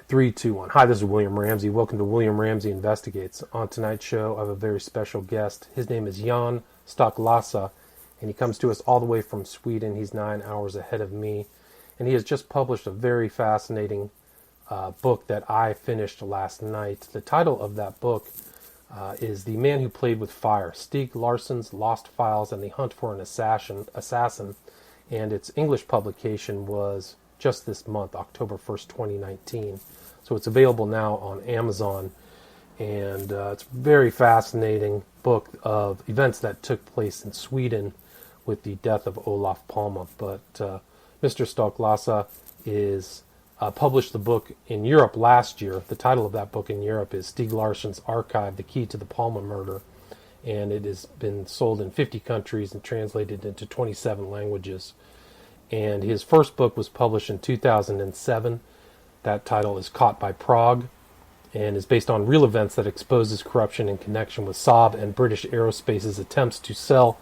Three, two, one. Hi, this is William Ramsey. Welcome to William Ramsey Investigates. On tonight's show, I have a very special guest. His name is Jan Stocklassa, and he comes to us all the way from Sweden. He's 9 hours ahead of me, and he has just published a very fascinating book that I finished last night. The title of that book is The Man Who Played with Fire, Stieg Larsson's Lost Files and the Hunt for an Assassin, and its English publication was just this month, October 1st, 2019. So it's available now on Amazon, and it's a very fascinating book of events that took place in Sweden with the death of Olof Palme. But Mr. Stocklassa is published the book in Europe last year. The title of that book in Europe is Stieg Larsson's Archive, The Key to the Palme Murder, and it has been sold in 50 countries and translated into 27 languages. And his first book was published in 2007. That title is Caught by Prague, and is based on real events that exposes corruption in connection with Saab and British Aerospace's attempts to sell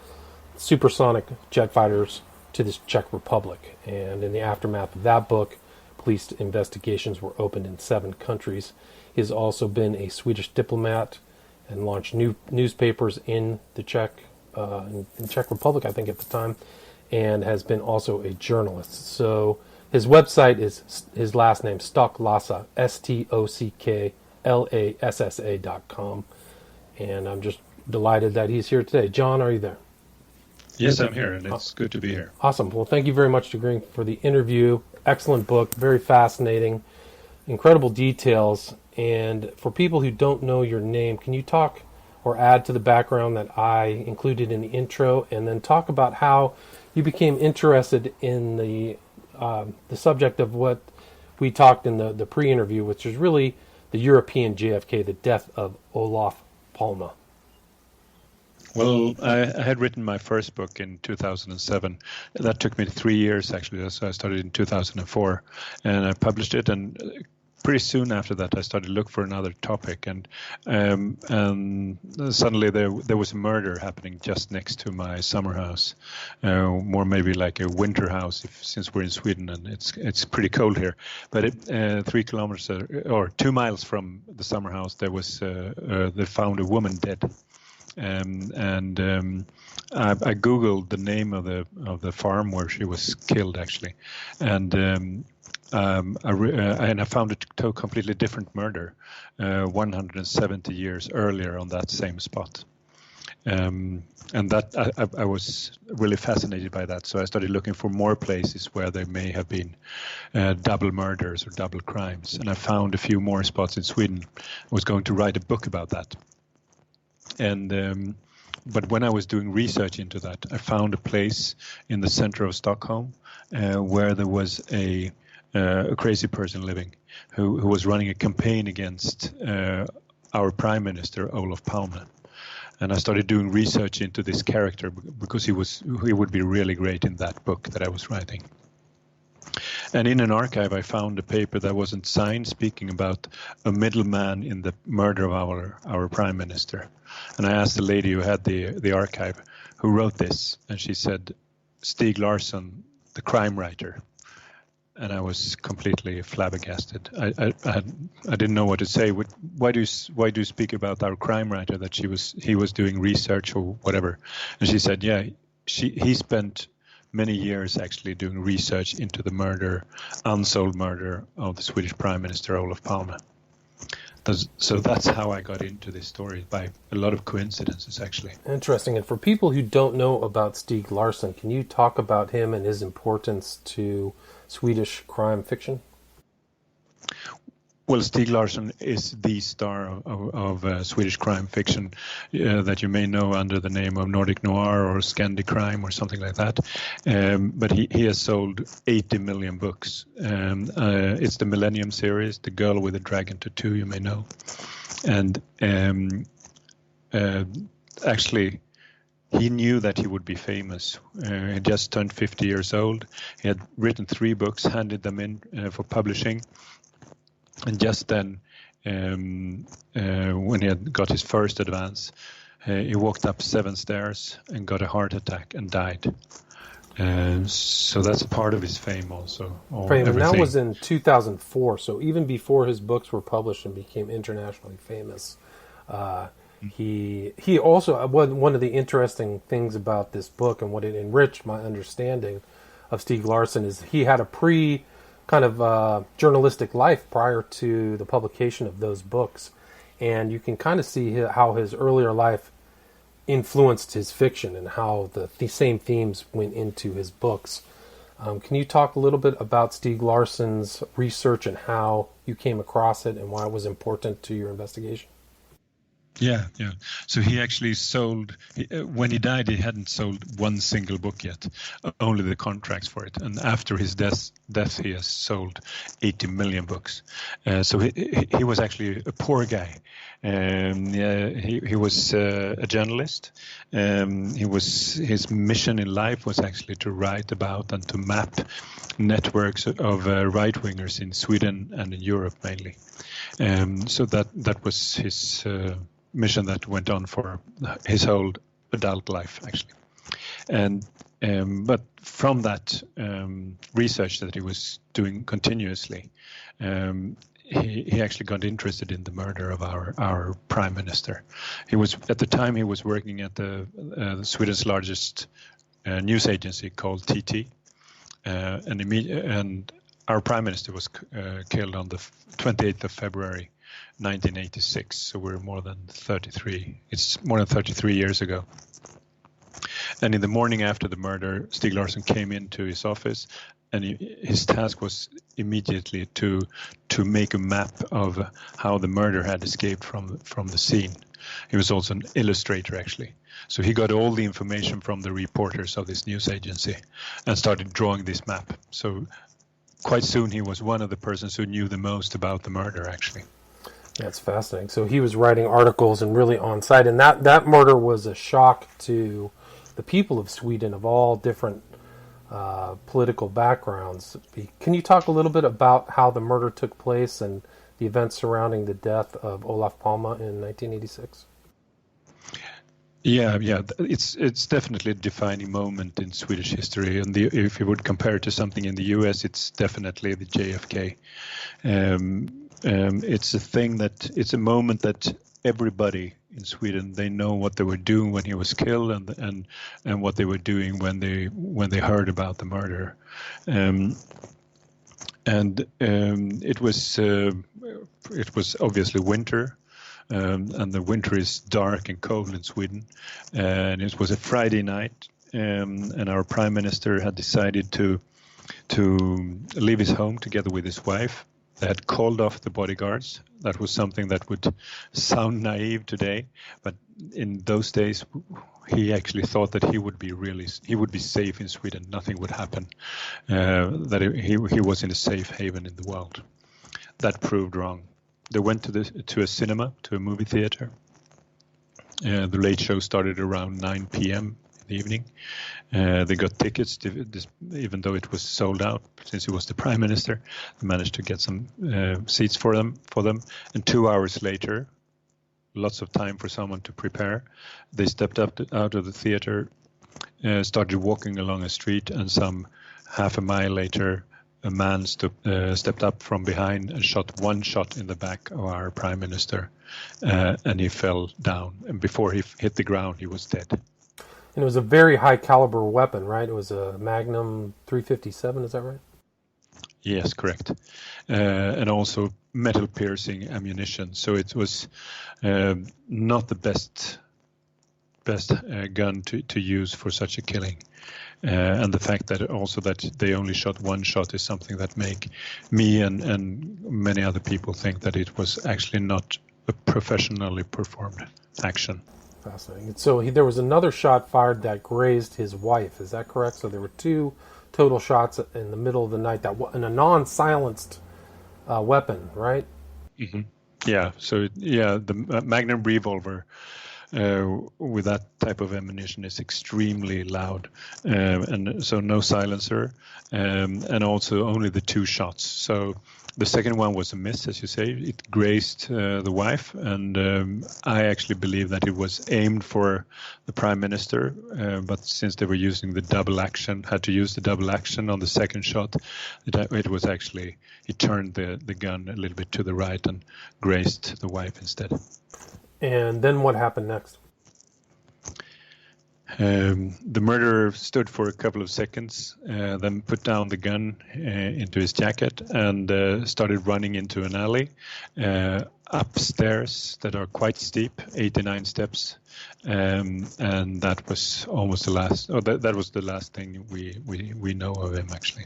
supersonic jet fighters to the Czech Republic. And in the aftermath of that book, police investigations were opened in 7 countries. He has also been a Swedish diplomat and launched new newspapers in the Czech Republic, I think at the time, and has been also a journalist. So his website is his last name, Stocklassa, STOCKLASSA.com. And I'm just delighted that he's here today. John, are you there? Yes, I'm here, and it's good to be here. Awesome. Well, thank you very much for agreeing for the interview. Excellent book, very fascinating, incredible details. And for people who don't know your name, can you talk or add to the background that I included in the intro, and then talk about how you became interested in the subject of what we talked in the pre-interview, which is really the European JFK, the death of Olof Palme. Well, I had written my first book in 2007. That took me 3 years, actually. So I started in 2004, and I published it. And pretty soon after that, I started to look for another topic. And suddenly there was a murder happening just next to my summer house, more maybe like a winter house, since we're in Sweden and it's pretty cold here. But 3 kilometers or 2 miles from the summer house, they found a woman dead. I googled the name of the farm where she was killed, actually, and I found a completely different murder, 170 years earlier on that same spot, and that I was really fascinated by that. So I started looking for more places where there may have been double murders or double crimes, and I found a few more spots in Sweden. I was going to write a book about that. But when I was doing research into that, I found a place in the center of Stockholm where there was a crazy person living who was running a campaign against our Prime Minister, Olof Palme. And I started doing research into this character because he would be really great in that book that I was writing. And in an archive, I found a paper that wasn't signed, speaking about a middleman in the murder of our Prime Minister. And I asked the lady who had the archive, who wrote this, and she said, Stieg Larsson, the crime writer. And I was completely flabbergasted. I didn't know what to say. Why do you speak about our crime writer, that he was doing research or whatever? And she said, yeah, he spent many years actually doing research into the unsolved murder of the Swedish Prime Minister Olof Palme. So that's how I got into this story, by a lot of coincidences, actually. Interesting. And for people who don't know about Stieg Larsson, can you talk about him and his importance to Swedish crime fiction? Well, Stieg Larsson is the star of Swedish crime fiction that you may know under the name of Nordic Noir or Scandi Crime or something like that. But he has sold 80 million books. It's the Millennium series, The Girl with the Dragon Tattoo, you may know. And actually, he knew that he would be famous. He just turned 50 years old. He had written 3 books, handed them in for publishing. And just then, when he had got his first advance, he walked up 7 stairs and got a heart attack and died. So that's a part of his fame also. Fame, and that Everything. was in 2004. So even before his books were published and became internationally famous, uh, he also one of the interesting things about this book and what it enriched my understanding of Stieg Larsson is he had a pre kind of journalistic life prior to the publication of those books, and you can kind of see how his earlier life influenced his fiction and how the same themes went into his books. Can you talk a little bit about Stieg Larsson's research and how you came across it and why it was important to your investigation? Yeah, yeah. So he actually when he died, he hadn't sold one single book yet, only the contracts for it. And after his death, he has sold 80 million books. So he was actually a poor guy. Yeah, he was a journalist. His mission in life was actually to write about and to map networks of right-wingers in Sweden and in Europe mainly. So that was his mission that went on for his whole adult life, actually. And but from that research that he was doing continuously, he actually got interested in the murder of our prime minister. At the time he was working at the Sweden's largest news agency called TT, and our prime minister was killed on the 28th of February, 1986. So we're more than 33. It's more than 33 years ago. And in the morning after the murder, Stieg Larsson came into his office, and his task was immediately to make a map of how the murder had escaped from the scene. He was also an illustrator, actually. So he got all the information from the reporters of this news agency and started drawing this map. So quite soon he was one of the persons who knew the most about the murder, actually. That's fascinating. So he was writing articles and really on site, and that murder was a shock to the people of Sweden of all different political backgrounds. Can you talk a little bit about how the murder took place and the events surrounding the death of Olof Palme in 1986? Yeah. It's definitely a defining moment in Swedish history, and if you would compare it to something in the U.S., it's definitely the JFK. It's a moment that everybody in Sweden, they know what they were doing when he was killed, and what they were doing when they heard about the murder. It was obviously winter. And the winter is dark and cold in Sweden. And it was a Friday night, and our prime minister had decided to leave his home together with his wife. They had called off the bodyguards. That was something that would sound naive today, but in those days, he actually thought that he would be safe in Sweden. Nothing would happen. That he was in a safe haven in the world. That proved wrong. They went to a cinema, to a movie theater. The late show started around 9 p.m. in the evening. They got tickets, even though it was sold out, since he was the prime minister. They managed to get some seats for them. And 2 hours later, lots of time for someone to prepare, they stepped out of the theater, started walking along a street, and some half a mile later, a man stepped up from behind and shot one shot in the back of our prime minister, and he fell down. And before he hit the ground, he was dead. And it was a very high caliber weapon, right? It was a Magnum 357, is that right? Yes, correct. And also metal piercing ammunition. So it was not the best gun to use for such a killing. And the fact that they only shot one shot is something that make me and many other people think that it was actually not a professionally performed action. Fascinating. So there was another shot fired that grazed his wife. Is that correct? So there were two total shots in the middle of the night in a non-silenced weapon, right? Mm-hmm. Yeah. So the Magnum revolver with that type of ammunition is extremely loud, and so no silencer, and also only the 2 shots. So the second one was a miss, as you say. It grazed the wife, and I actually believe that it was aimed for the prime minister, but since they were using the double action, had to use the double action on the second shot, it was actually, he turned the gun a little bit to the right and grazed the wife instead. And then what happened next? The murderer stood for a couple of seconds, then put down the gun into his jacket and started running into an alley, up stairs that are quite steep, 89 steps, and that was almost the last. Oh, that was the last thing we know of him, actually.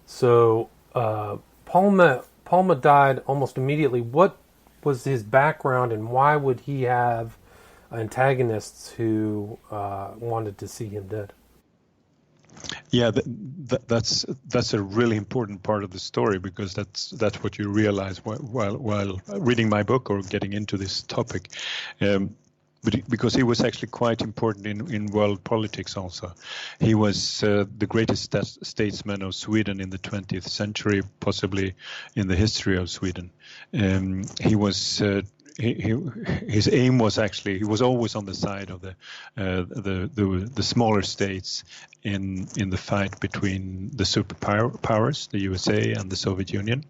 So Palme died almost immediately. What was his background, and why would he have antagonists who wanted to see him dead? Yeah, that's a really important part of the story, because that's what you realize while reading my book or getting into this topic. Because he was actually quite important in world politics also. He was the greatest statesman of Sweden in the 20th century, possibly in the history of Sweden. He was his aim was actually, he was always on the side of the smaller states in the fight between the superpowers, the USA and the Soviet Union.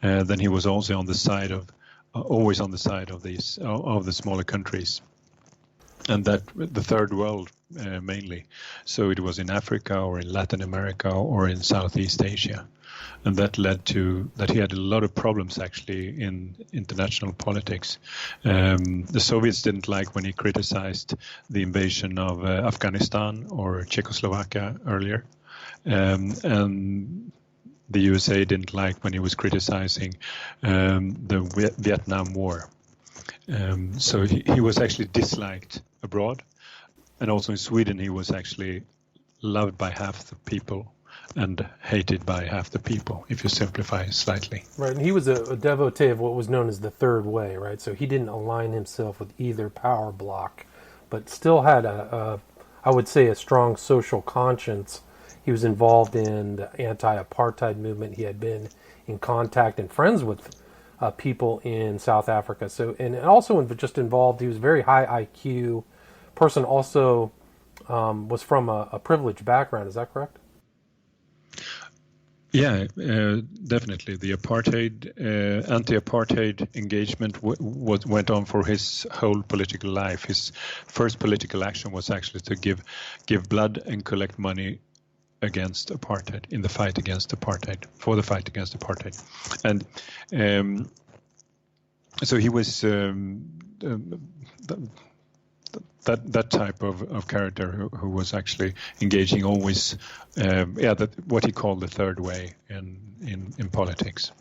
Then he was also on the side of always on the side of the smaller countries, and that the third world mainly. So it was in Africa or in Latin America or in Southeast Asia. And that led to that he had a lot of problems actually in international politics. The Soviets didn't like when he criticized the invasion of Afghanistan or Czechoslovakia earlier. And the USA didn't like when he was criticizing the Vietnam War. So he was actually disliked abroad. And also in Sweden, he was actually loved by half the people and hated by half the people, if you simplify slightly. Right, and he was a devotee of what was known as the Third Way, right? So he didn't align himself with either power bloc, but still had I would say, a strong social conscience. He was involved in the anti-apartheid movement. He had been in contact and friends with people in South Africa. So, and also just involved, he was a very high IQ person, also was from a privileged background. Is that correct? Yeah, definitely. The anti-apartheid engagement went on for his whole political life. His first political action was actually to give blood and collect money against apartheid, in the fight against apartheid, for the fight against apartheid. And so he was that type of character who was actually engaging always, what he called the third way in politics.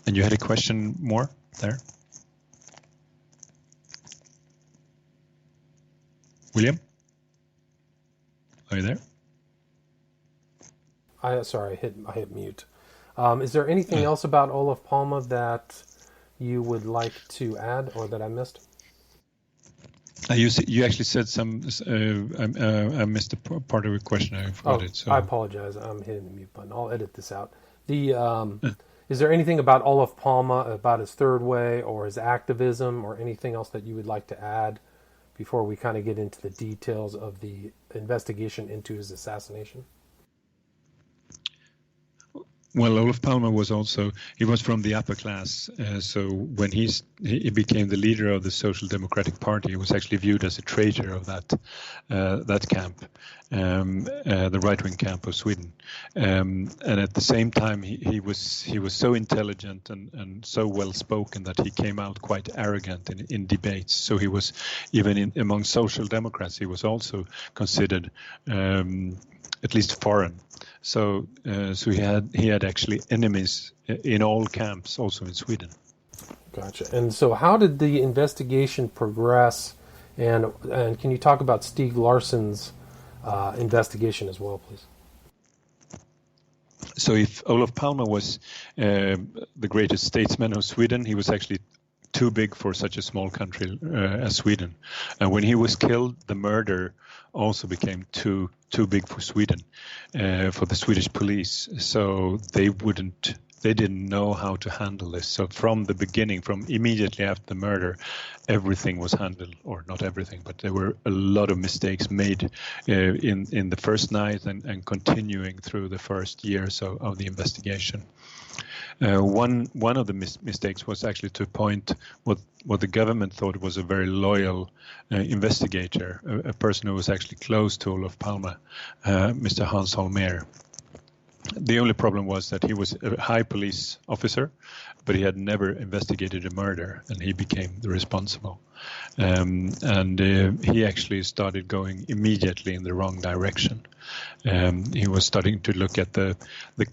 And you had a question more there? William? Are you there? I hit mute. Is there anything else about Olof Palme that you would like to add, or that I missed? You actually said some. I missed a part of your question. I forgot it. So I apologize. I'm hitting the mute button. I'll edit this out. Is there anything about Olof Palme, about his third way or his activism, or anything else that you would like to add before we kind of get into the details of the investigation into his assassination? Well, Olof Palme was from the upper class. So when he became the leader of the Social Democratic Party, he was actually viewed as a traitor of that camp, the right-wing camp of Sweden. And at the same time, he was so intelligent and so well-spoken that he came out quite arrogant in debates. So he was, even among social democrats, he was also considered at least foreign. So he had actually enemies in all camps, also in Sweden. Gotcha. And so how did the investigation progress? And can you talk about Stieg Larsson's investigation as well, please? So if Olof Palme was the greatest statesman of Sweden, he was actually too big for such a small country as Sweden. And when he was killed, the murder also became too big for Sweden, for the Swedish police. So they didn't know how to handle this. So from the beginning, from immediately after the murder, everything was handled, or not everything, but there were a lot of mistakes made in the first night and continuing through the first years of the investigation. One of the mistakes was actually to appoint what the government thought was a very loyal investigator, a person who was actually close to Olof Palme, Mr. Hans Holmér. The only problem was that he was a high police officer, but he had never investigated a murder, and he became the responsible. He actually started going immediately in the wrong direction. He was starting to look at the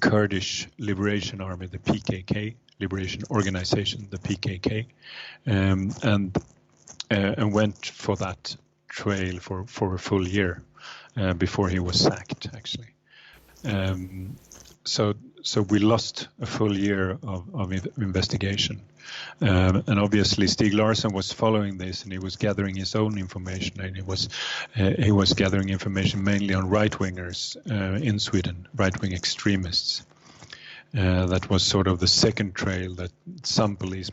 Kurdish Liberation Army, the PKK, Liberation Organization, the PKK, and went for that trail for a full year before he was sacked, actually. So we lost a full year of investigation. And obviously Stieg Larsson was following this, and he was gathering his own information, and he was gathering information mainly on right-wingers in Sweden, right-wing extremists. That was sort of the second trail that some police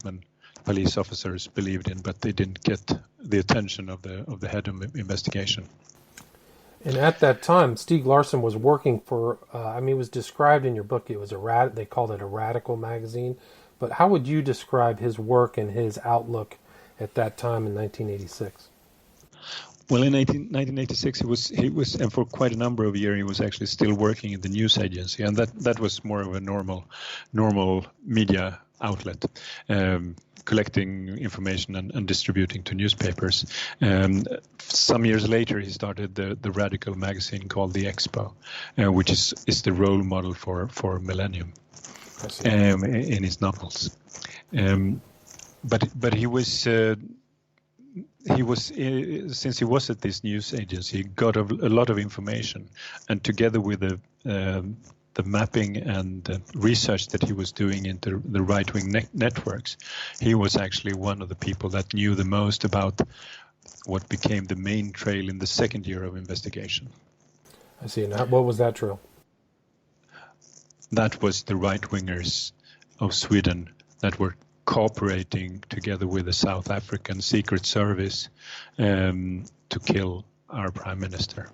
officers believed in, but they didn't get the attention of the head of investigation. And at that time, Stieg Larsson was working for, it was described in your book, it was they called it a radical magazine. But how would you describe his work and his outlook at that time in 1986? Well, in 1986, he was, and for quite a number of years, he was actually still working in the news agency, and that was more of a normal media outlet, collecting information and distributing to newspapers. Some years later, he started the radical magazine called The Expo, which is the role model for Millennium in his novels. But he was since he was at this news agency, he got a lot of information, and together with the mapping and the research that he was doing into the right-wing networks, he was actually one of the people that knew the most about what became the main trail in the second year of investigation. I see. Now, what was that trail? That was the right-wingers of Sweden that were cooperating together with the South African Secret Service to kill our Prime Minister.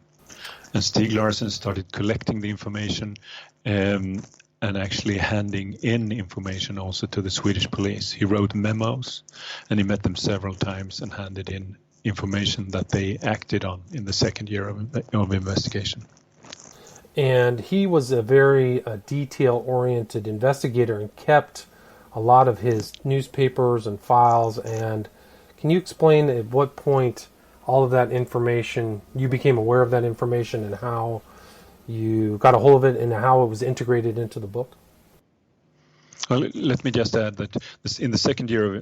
And Stieg Larsson started collecting the information and actually handing in information also to the Swedish police. He wrote memos, and he met them several times and handed in information that they acted on in the second year of investigation. And he was a very detail-oriented investigator and kept a lot of his newspapers and files. And can you explain at what point all of that information, you became aware of that information, and how you got a hold of it and how it was integrated into the book? Well, let me just add that in the second year,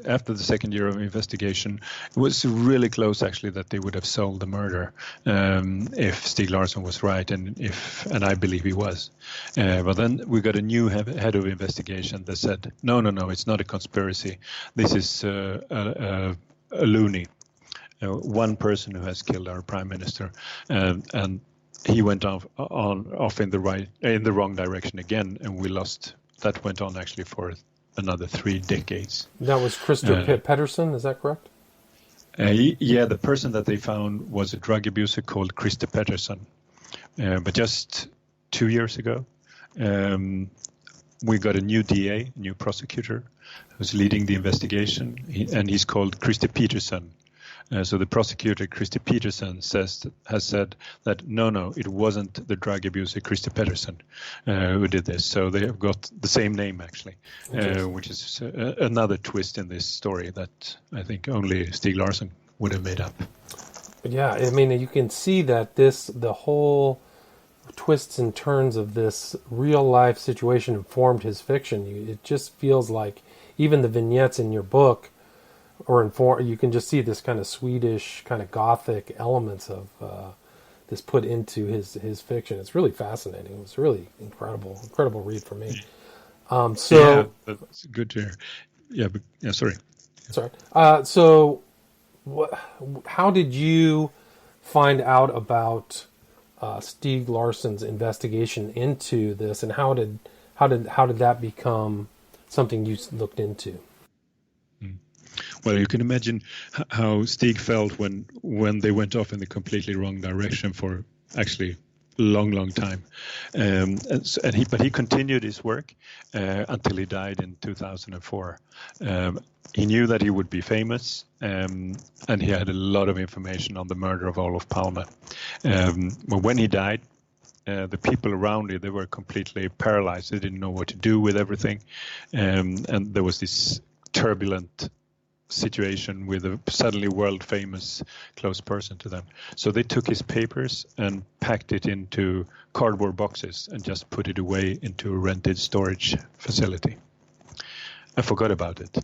after the second year of investigation, it was really close actually that they would have solved the murder if Stieg Larsson was right, and I believe he was. But then we got a new head of investigation that said, no, it's not a conspiracy. This is a loony, one person who has killed our prime minister, and he went off in the wrong direction again, and we lost. That went on actually for another 3 decades. That was Christer Pettersson, is that correct? Yeah, the person that they found was a drug abuser called Christer Pettersson. But just 2 years ago, we got a new DA, new prosecutor, who's leading the investigation, and he's called Christer Peterson. So the prosecutor, Christer Peterson, has said that no, it wasn't the drug abuser Christer Pettersson who did this. So they have got the same name actually, which is another twist in this story that I think only Stieg Larsson would have made up. Yeah, I mean, you can see that the whole twists and turns of this real life situation informed his fiction. It just feels like even the vignettes in your book, you can just see this kind of Swedish, kind of Gothic elements of this put into his fiction. It's really fascinating. It's really incredible read for me. Yeah, that's good to hear. Yeah, sorry. Sorry. So, how did you find out about Stieg Larsson's investigation into this, and how did that become something you looked into? Well, you can imagine how Stieg felt when they went off in the completely wrong direction for actually a long time. But he continued his work until he died in 2004. He knew that he would be famous, and he had a lot of information on the murder of Olof Palme. But when he died, the people around him, they were completely paralyzed. They didn't know what to do with everything. And there was this turbulent situation with a suddenly world famous close person to them. So they took his papers and packed it into cardboard boxes and just put it away into a rented storage facility. I forgot about it.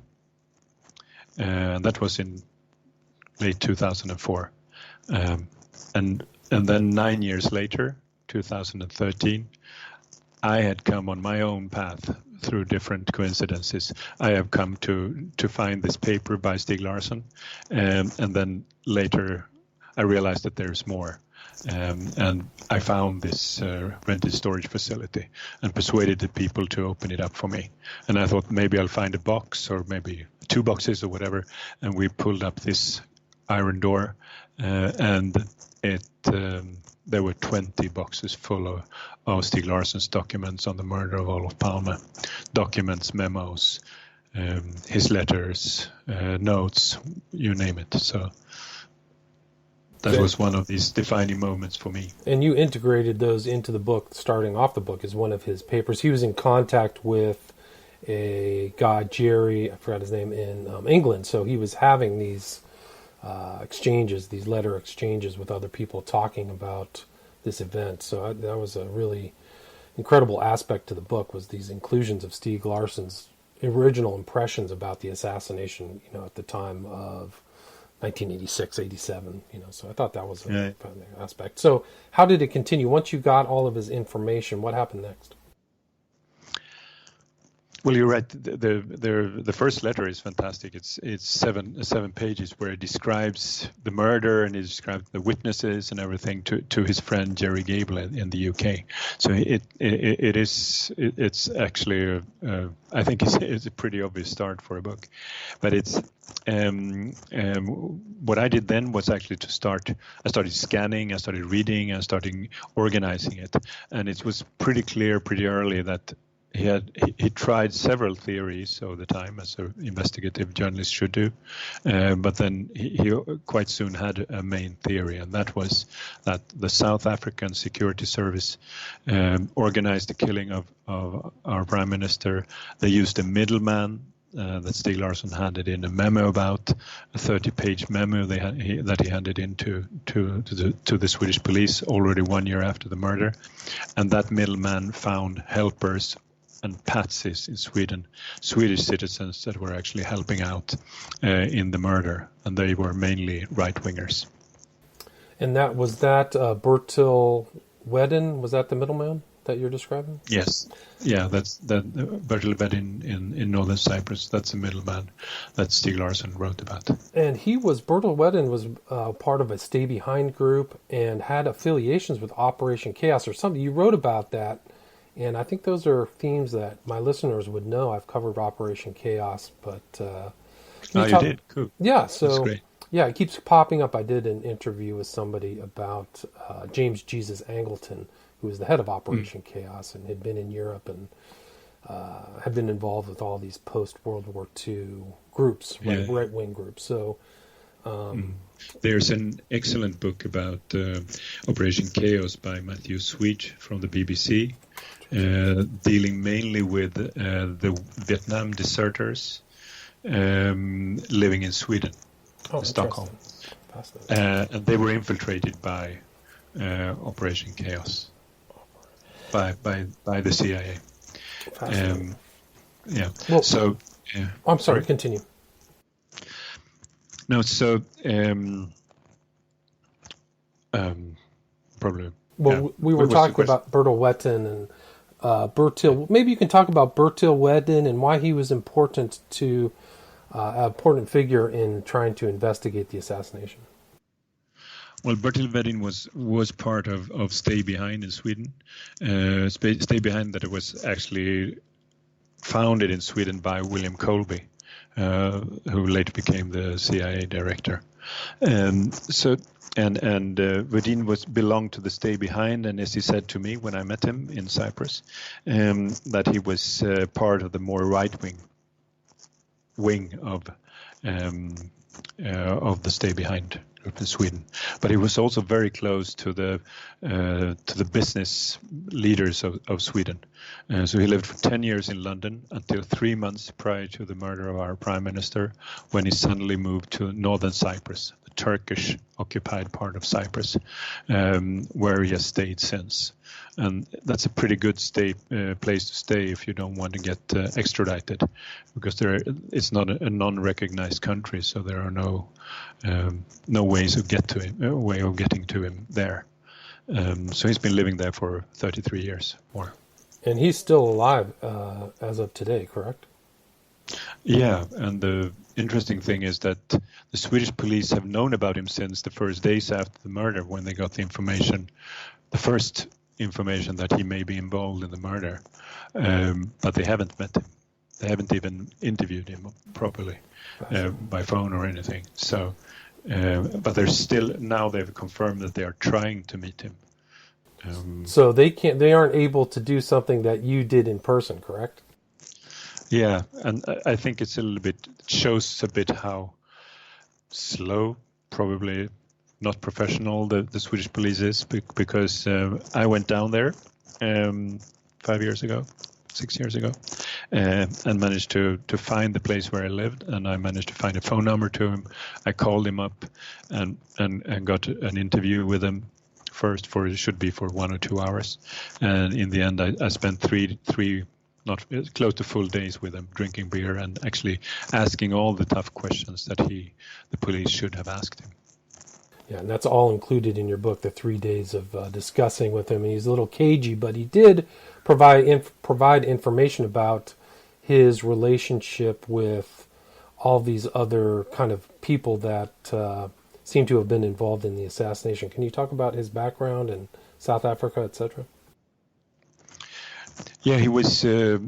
And that was in late 2004. And then 9 years later, 2013, I had come on my own path through different coincidences. I have come to find this paper by Stieg Larsson, and then later I realized that there's more. And I found this rented storage facility and persuaded the people to open it up for me. And I thought maybe I'll find a box or maybe 2 boxes or whatever. And we pulled up this iron door, and there were 20 boxes full of Stieg Larsson's documents on the murder of Olof Palme. Documents, memos, his letters, notes, you name it. So that was one of these defining moments for me. And you integrated those into the book, starting off the book as one of his papers. He was in contact with a guy, Jerry, I forgot his name, in England. So he was having these exchanges, these letter exchanges with other people talking about this event. So that was a really incredible aspect to the book, was these inclusions of Stieg Larsson's original impressions about the assassination, at the time of 1986, 87, so I thought that was a fun aspect. So how did it continue? Once you got all of his information, what happened next? Well, you're right. The first letter is fantastic. It's seven pages where it describes the murder and it describes the witnesses and everything to his friend Jerry Gable in the UK. So it's actually I think it's a pretty obvious start for a book, but it's what I did then was actually to start. I started scanning, I started reading, I started organizing it, and it was pretty clear pretty early that he tried several theories over the time, as an investigative journalist should do, but then he quite soon had a main theory, and that was that the South African Security Service organized the killing of our Prime Minister. They used a middleman that Stieg Larsson handed in a memo about, a 30-page memo that he handed in to the Swedish police already 1 year after the murder, and that middleman found helpers and patsies in Sweden, Swedish citizens that were actually helping out in the murder, and they were mainly right-wingers. And Bertil Wedin, was that the middleman that you're describing? Yes. Yeah, that's Bertil Wedin in northern Cyprus. That's the middleman that Stieg Larsson wrote about. And Bertil Wedin was part of a Stay Behind group and had affiliations with Operation Chaos or something. You wrote about that. And I think those are themes that my listeners would know. I've covered Operation Chaos, but you did? Cool. Yeah, so that's great. Yeah, it keeps popping up. I did an interview with somebody about James Jesus Angleton, who was the head of Operation Chaos and had been in Europe and had been involved with all these post-World War II groups, right-wing groups. So there's an excellent book about Operation Chaos by Matthew Sweet from the BBC. Dealing mainly with the Vietnam deserters living in Sweden, Stockholm. And they were infiltrated by Operation Chaos, by the CIA. Well, so... I'm sorry, continue. No, so... probably... Well, we were talking about Bertil Wedin and Bertil. Maybe you can talk about Bertil Wedin and why he was important to an important figure in trying to investigate the assassination. Well, Bertil Vedin was part of Stay Behind in Sweden. Stay Behind that it was actually founded in Sweden by William Colby, who later became the CIA director. Vedin belonged to the Stay Behind, and as he said to me when I met him in Cyprus, that he was part of the more right-wing wing of the Stay Behind group in Sweden. But he was also very close to the business leaders of Sweden. So he lived for 10 years in London until 3 months prior to the murder of our prime minister, when he suddenly moved to northern Cyprus, the Turkish-occupied part of Cyprus, where he has stayed since. And that's a pretty good place to stay if you don't want to get extradited, because it's not a non-recognized country, so there are no ways of getting to him there. So he's been living there for 33 years more. And he's still alive as of today, correct? Yeah, and the interesting thing is that the Swedish police have known about him since the first days after the murder, when they got the first information that he may be involved in the murder, but they haven't met him. They haven't even interviewed him properly by phone or anything. So, but they've confirmed that they are trying to meet him. So they aren't able to do something that you did in person, correct? Yeah, and I think it shows a bit how slow, probably not professional the Swedish police is, because I went down there 6 years ago, and managed to find the place where I lived, and I managed to find a phone number to him. I called him up and got an interview with him first for 1 or 2 hours, and in the end I spent three not close to full days with him, drinking beer and actually asking all the tough questions that the police should have asked him. Yeah, and that's all included in your book, the 3 days of discussing with him. And he's a little cagey, but he did provide information about his relationship with all these other kind of people that seem to have been involved in the assassination. Can you talk about his background in South Africa, etc.? Yeah, he was. It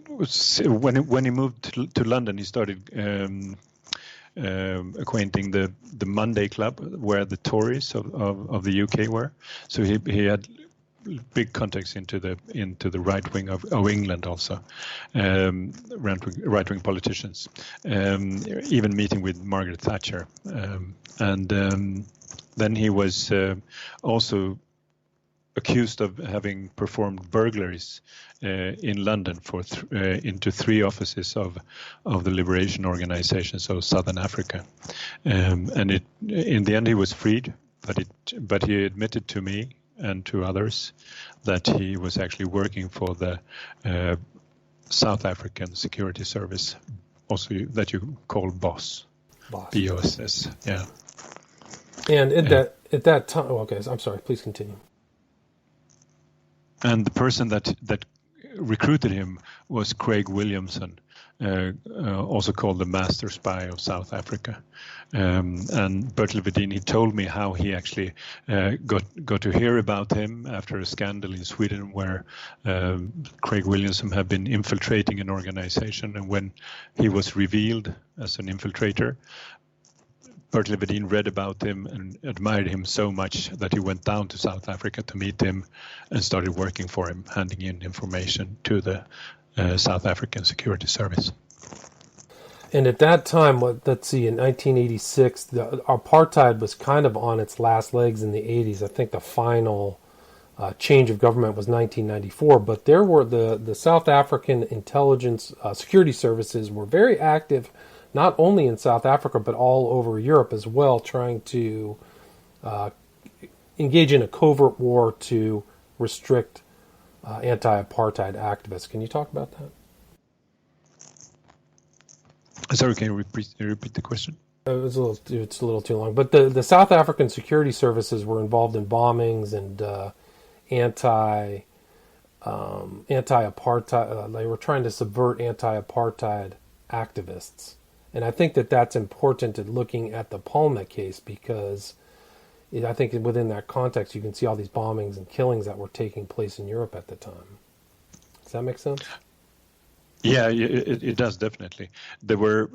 was when he moved to London, he started acquainting the Monday Club, where the Tories of the UK were. So he had big contacts into the right wing of England also, right wing politicians, even meeting with Margaret Thatcher, and then he was also accused of having performed burglaries in London into 3 offices of the Liberation Organization, so Southern Africa, and in the end he was freed, but he admitted to me and to others that he was actually working for the South African Security Service, also that you call BOSS. BOSS, yeah. And at that time, okay, I'm sorry, please continue. And the person that recruited him was Craig Williamson, also called the Master Spy of South Africa. And Bertil Vedin, he told me how he actually got to hear about him after a scandal in Sweden where Craig Williamson had been infiltrating an organization, and when he was revealed as an infiltrator, Bertil Vedin read about him and admired him so much that he went down to South Africa to meet him and started working for him, handing in information to the South African Security Service. And at that time, let's see, in 1986, the apartheid was kind of on its last legs in the 80s. I think the final change of government was 1994, but there were the South African intelligence security services were very active, not only in South Africa, but all over Europe as well, trying to engage in a covert war to restrict anti-apartheid activists. Can you talk about that? Sorry, can you repeat the question? It's a little too long. But the South African security services were involved in bombings and anti-apartheid. They were trying to subvert anti-apartheid activists. And I think that that's important in looking at the Palme case, because I think within that context you can see all these bombings and killings that were taking place in Europe at the time. Does that make sense? Yeah, it does, definitely. They were,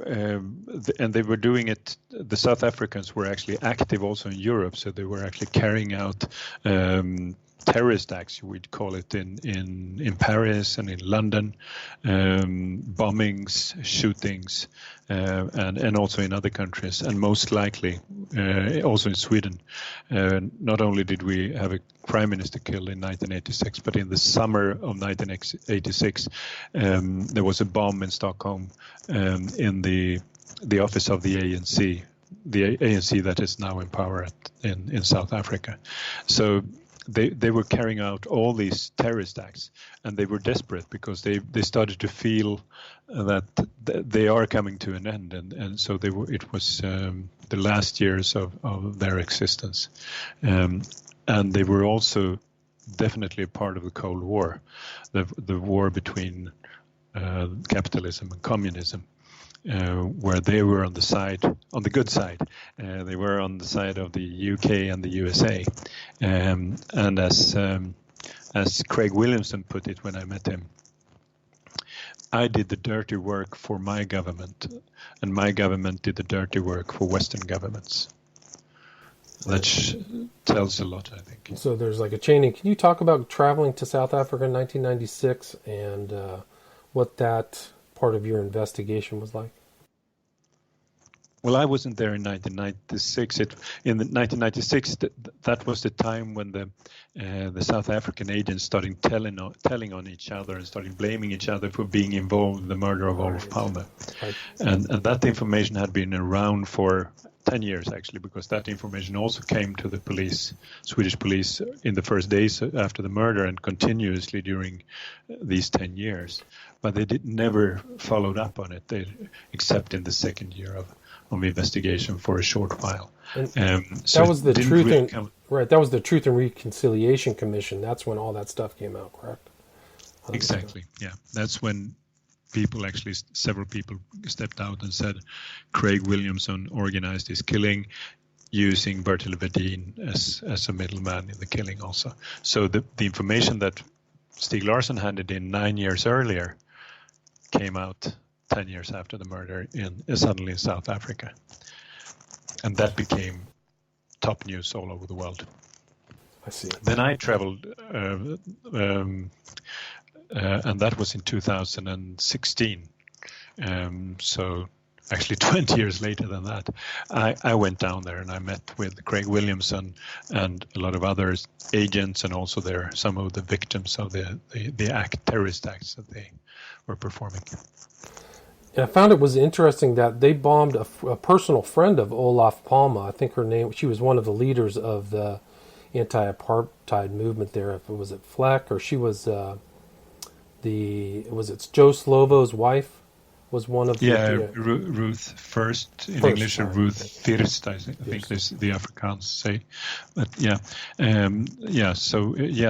and they were doing it. The South Africans were actually active also in Europe, so they were actually carrying out terrorist acts, we'd call it, in Paris and in London, bombings, shootings, and also in other countries, and most likely also in Sweden. Not only did we have a prime minister killed in 1986, but in the summer of 1986, there was a bomb in Stockholm in the office of the ANC. The ANC that is now in power in South Africa. So they were carrying out all these terrorist acts, and they were desperate because they started to feel that they are coming to an end, and so it was the last years of their existence, and they were also definitely a part of the Cold War, the war between capitalism and communism. Where they were on the good side. They were on the side of the UK and the USA. And as Craig Williamson put it when I met him, I did the dirty work for my government, and my government did the dirty work for Western governments. That tells a lot, I think. So there's like a chaining. Can you talk about traveling to South Africa in 1996 and what that part of your investigation was like? Well, I wasn't there in 1996. In 1996, that was the time when the South African agents started telling on each other and started blaming each other for being involved in the murder of Olof Palme. Right. And that information had been around for 10 years, actually, because that information also came to the police, Swedish police, in the first days after the murder and continuously during these 10 years. But they never followed up on it, except in the second year of investigation for a short while. So that was the That was the Truth and Reconciliation Commission. That's when all that stuff came out, correct? Exactly. Yeah, that's when several people stepped out and said Craig Williamson organized this killing using Bertil Wedin as a middleman in the killing also. So the information that Stieg Larsson handed in 9 years earlier came out 10 years after the murder suddenly in South Africa. And that became top news all over the world. I see. Then I traveled, and that was in 2016. So actually 20 years later than that, I went down there and I met with Craig Williamson and a lot of other agents, and also some of the victims of the terrorist acts that they were performing. And I found it was interesting that they bombed a personal friend of Olof Palme. I think she was one of the leaders of the anti-apartheid movement there. Was it Fleck, or she was was it Joe Slovo's wife? Was one of Ruth First in English, or Ruth First, I think the Afrikaans say. But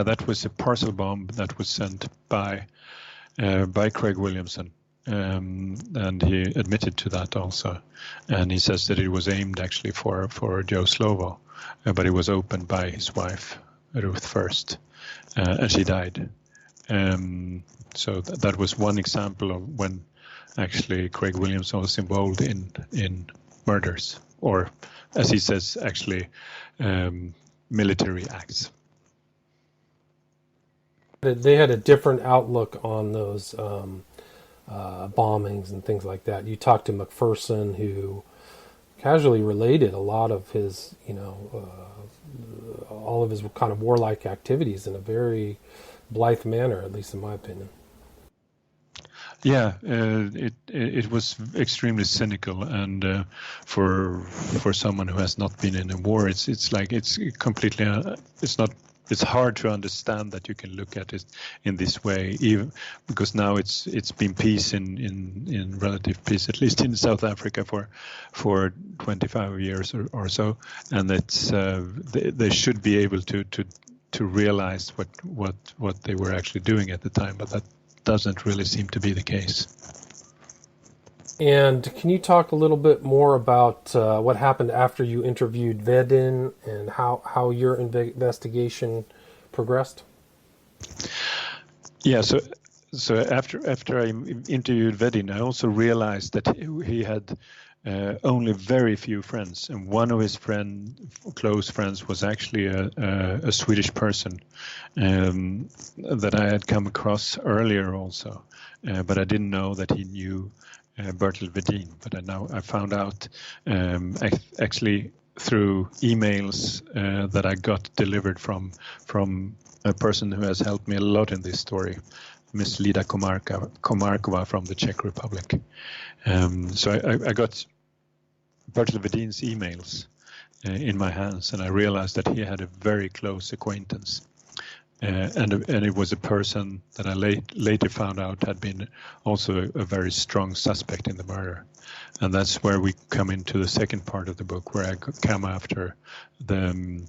that was a parcel bomb that was sent by Craig Williamson. And he admitted to that also, and he says that it was aimed actually for Joe Slovo, but it was opened by his wife Ruth First, and she died. So that was one example of when actually Craig Williamson was involved in murders, or as he says, actually military acts. They had a different outlook on those bombings and things like that. You talked to McPherson, who casually related a lot of his, all of his kind of warlike activities in a very blithe manner, at least in my opinion. Yeah, it was extremely cynical, and for someone who has not been in a war, it's completely it's hard to understand that you can look at it in this way, even because now it's been peace in relative peace, at least in South Africa for 25 years or so, and it's they should be able to realize what they were actually doing at the time, but that doesn't really seem to be the case. And can you talk a little bit more about what happened after you interviewed Vedin and how your investigation progressed? Yeah, so after I interviewed Vedin, I also realized that he had only very few friends, and one of his close friends was actually a Swedish person that I had come across earlier also, but I didn't know that he knew Bertil Vedin. But I found out actually through emails that I got delivered from a person who has helped me a lot in this story, Miss Lida Komarkova from the Czech Republic. So I got Bertil Vedin's emails in my hands, and I realized that he had a very close acquaintance. And it was a person that I later found out had been also a very strong suspect in the murder. And that's where we come into the second part of the book, where I come after the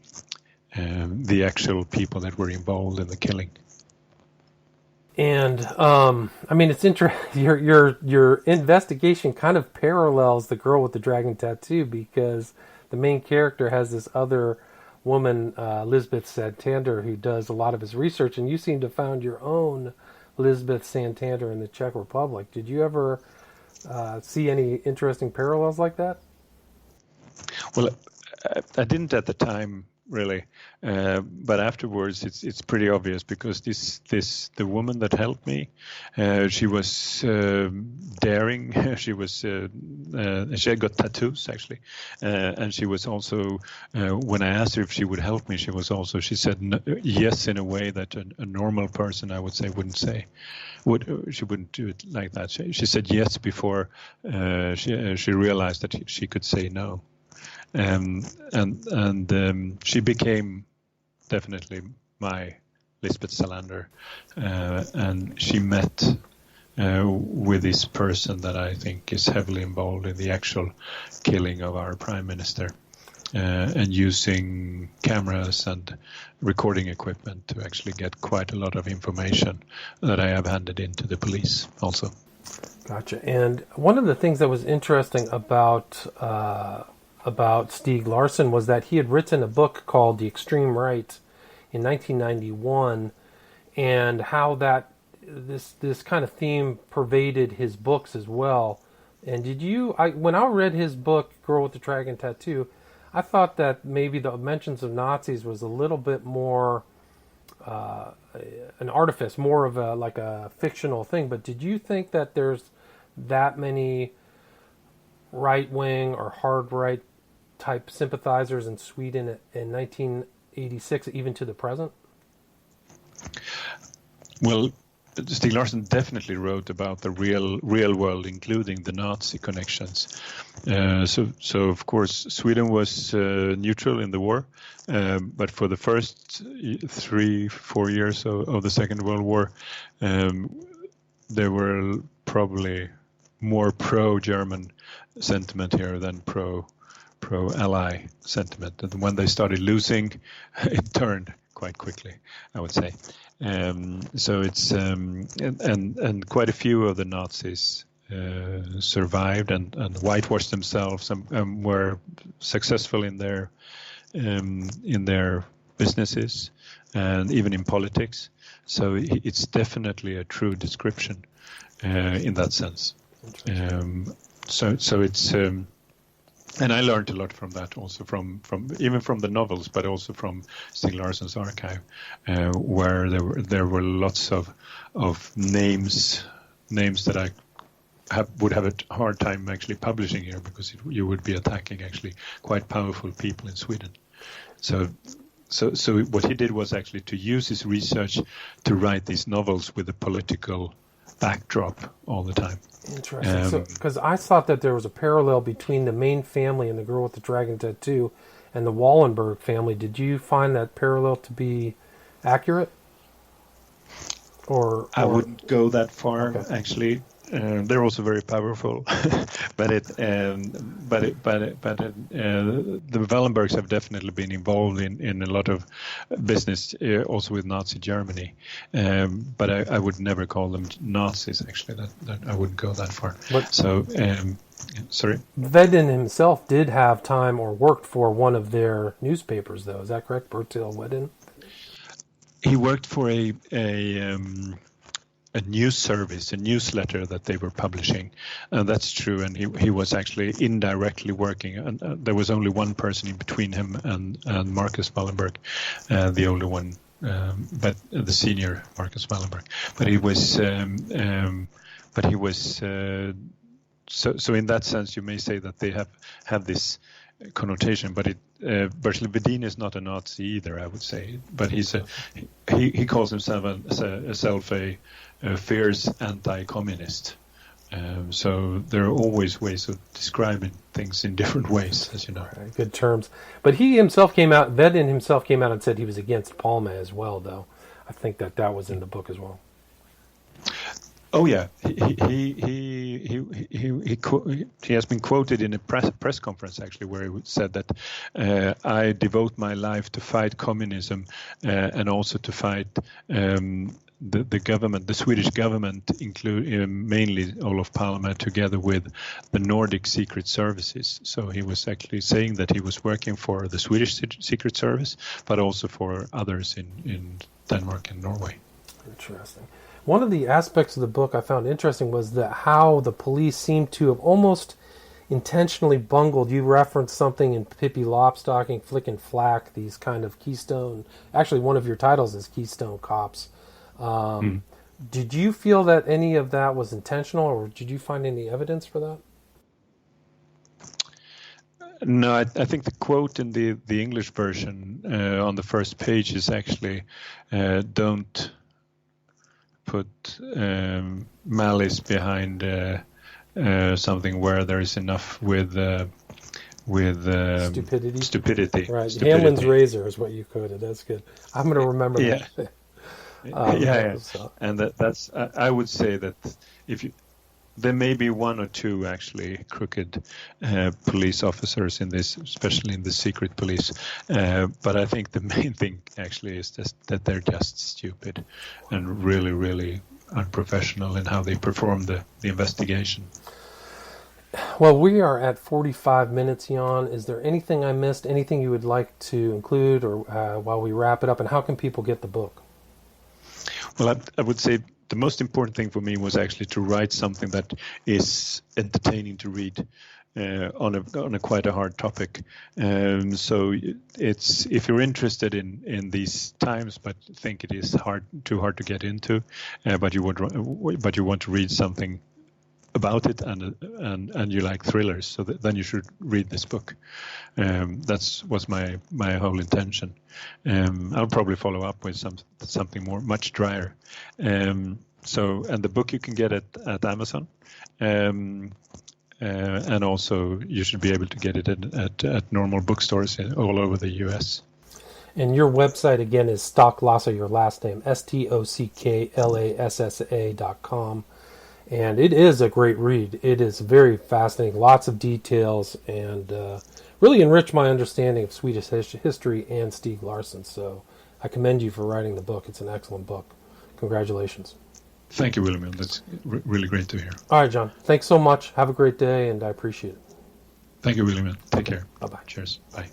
actual people that were involved in the killing. And I mean, it's interesting. Your investigation kind of parallels the girl with the dragon tattoo, because the main character has this other woman, Lisbeth Santander, who does a lot of his research, and you seem to have found your own Lisbeth Santander in the Czech Republic. Did you ever see any interesting parallels like that? Well, I didn't at the time, really, but afterwards it's pretty obvious, because the woman that helped me, she was daring. She had got tattoos actually, and she was also when I asked her if she would help me, she said no, yes, in a way that a normal person, I would say, wouldn't say. She wouldn't do it like that. She said yes before she realized that she could say no. And she became definitely my Lisbeth Salander, and she met with this person that I think is heavily involved in the actual killing of our prime minister, and using cameras and recording equipment to actually get quite a lot of information that I have handed in to the police also. Gotcha. And one of the things that was interesting about Stieg Larsson was that he had written a book called The Extreme Right in 1991, and how that this kind of theme pervaded his books as well. And when I read his book, Girl with the Dragon Tattoo, I thought that maybe the mentions of Nazis was a little bit more an artifice, more of a fictional thing. But did you think that there's that many right-wing or hard-right type sympathizers in Sweden in 1986, even to the present? Well, Stieg Larsson definitely wrote about the real world, including the Nazi connections. So of course Sweden was neutral in the war, but for the first 3-4 years of the Second World War, there were probably more pro-German sentiment here than pro-ally sentiment. And when they started losing, it turned quite quickly, I would say. So it's and quite a few of the Nazis survived and whitewashed themselves and were successful in their businesses and even in politics. So it's definitely a true description in that sense. So it's and I learned a lot from that, also from even from the novels, but also from Stieg Larsson's archive, where there were lots of names that I would have a hard time actually publishing here, because you would be attacking actually quite powerful people in Sweden. So what he did was actually to use his research to write these novels with a political backdrop all the time. Interesting. Because I thought that there was a parallel between the main family and the Girl with the Dragon Tattoo and the Wallenberg family. Did you find that parallel to be accurate? Or I wouldn't go that far, okay. Actually. they're also very powerful, but the Wallenbergs have definitely been involved in a lot of business, also with Nazi Germany. But I would never call them Nazis. Actually, that I wouldn't go that far. But so, sorry. Vedin himself did have time or worked for one of their newspapers, though. Is that correct, Bertil Vedin? He worked for a news service, a newsletter that they were publishing, and that's true. And he was actually indirectly working, and there was only one person in between him and Marcus Wallenberg, the older one, but the senior Marcus Wallenberg. But he was. So in that sense, you may say that they have this connotation, but Bertil Vedin is not a Nazi either, I would say. But he calls himself a fierce anti-communist. So there are always ways of describing things in different ways, as you know. Right, good terms. But Vedin himself came out and said he was against Palme as well, though. I think that was in the book as well. Oh yeah, he has been quoted in a press conference actually, where he said that I devote my life to fight communism and also to fight the government, the Swedish government, mainly Olof Palme, together with the Nordic secret services. So he was actually saying that he was working for the Swedish secret service, but also for others in Denmark and Norway. Interesting. One of the aspects of the book I found interesting was that how the police seemed to have almost intentionally bungled. You referenced something in Pippi Longstocking, Flick and Flack, these kind of Keystone. Actually, one of your titles is Keystone Cops. Did you feel that any of that was intentional, or did you find any evidence for that? No, I think the quote in the English version on the first page is actually don't put malice behind something where there is enough with stupidity. Right, Hamlin's razor is what you quoted. That's good. I'm going to remember that. So. And that's I would say that there may be one or two actually crooked police officers in this, especially in the secret police. But I think the main thing actually is just that they're just stupid and really, really unprofessional in how they perform the investigation. Well, we are at 45 minutes, Jan. Is there anything I missed, anything you would like to include or while we wrap it up? And how can people get the book? Well, I would say the most important thing for me was actually to write something that is entertaining to read on a quite a hard topic. So it's, if you're interested in these times, but think it is too hard to get into, but you want to read something about it and you like thrillers, so then you should read this book. Was my whole intention. I'll probably follow up with something much drier. So, and the book you can get at Amazon, and also you should be able to get it at normal bookstores all over the U.S. And your website again is Stocklassa, your last name, STOCKLASSA.com. And it is a great read. It is very fascinating, lots of details, and really enriched my understanding of Swedish history and Stieg Larsson. So I commend you for writing the book. It's an excellent book. Congratulations. Thank you, William. That's really great to hear. All right, John. Thanks so much. Have a great day, and I appreciate it. Thank you, William. Take care. Bye-bye. Cheers. Bye.